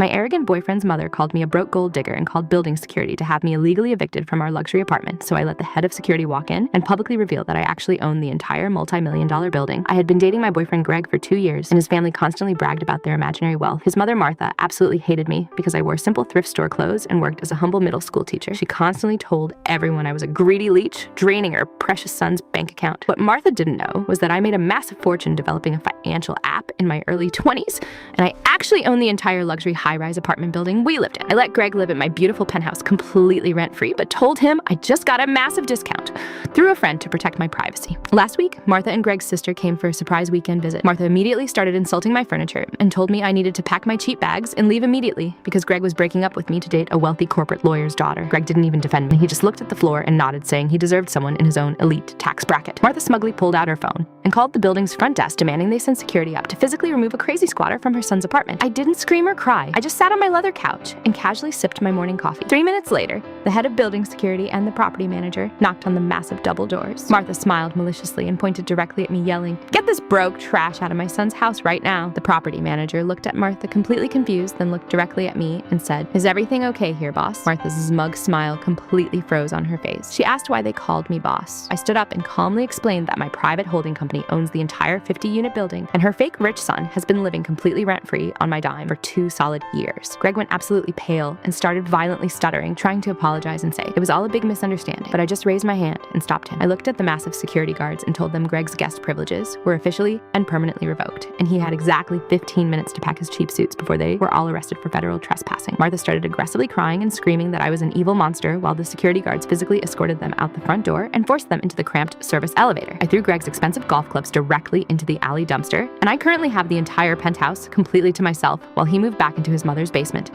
My arrogant boyfriend's mother called me a broke gold digger and called building security to have me illegally evicted from our luxury apartment, so I let the head of security walk in and publicly reveal that I actually owned the entire multi-million-dollar building. I had been dating my boyfriend Greg for 2 years, and his family constantly bragged about their imaginary wealth. His mother, Martha, absolutely hated me because I wore simple thrift store clothes and worked as a humble middle school teacher. She constantly told everyone I was a greedy leech, draining her precious son's bank account. What Martha didn't know was that I made a massive fortune developing a financial app in my early 20s, and I actually owned the entire luxury high-rise apartment building we lived in. I let Greg live in my beautiful penthouse completely rent-free, but told him I just got a massive discount through a friend to protect my privacy. Last week, Martha and Greg's sister came for a surprise weekend visit. Martha immediately started insulting my furniture and told me I needed to pack my cheap bags and leave immediately because Greg was breaking up with me to date a wealthy corporate lawyer's daughter. Greg didn't even defend me. He just looked at the floor and nodded, saying he deserved someone in his own elite tax bracket. Martha smugly pulled out her phone and called the building's front desk demanding they send security up to physically remove a crazy squatter from her son's apartment. I didn't scream or cry. I just sat on my leather couch and casually sipped my morning coffee. 3 minutes later, the head of building security and the property manager knocked on the massive double doors. Martha smiled maliciously and pointed directly at me, yelling, "Get this broke trash out of my son's house right now." The property manager looked at Martha completely confused, then looked directly at me and said, "Is everything okay here, boss?" Martha's smug smile completely froze on her face. She asked why they called me boss. I stood up and calmly explained that my private holding company owns the entire 50-unit building, and her fake rich son has been living completely rent-free on my dime for 2 solid years. Greg went absolutely pale and started violently stuttering, trying to apologize and say it was all a big misunderstanding, but I just raised my hand and stopped him. I looked at the massive security guards and told them Greg's guest privileges were officially and permanently revoked, and he had exactly 15 minutes to pack his cheap suits before they were all arrested for federal trespassing. Martha started aggressively crying and screaming that I was an evil monster while the security guards physically escorted them out the front door and forced them into the cramped service elevator. I threw Greg's expensive golf clubs directly into the alley dumpster, and I currently have the entire penthouse completely to myself while he moved back into his mother's basement.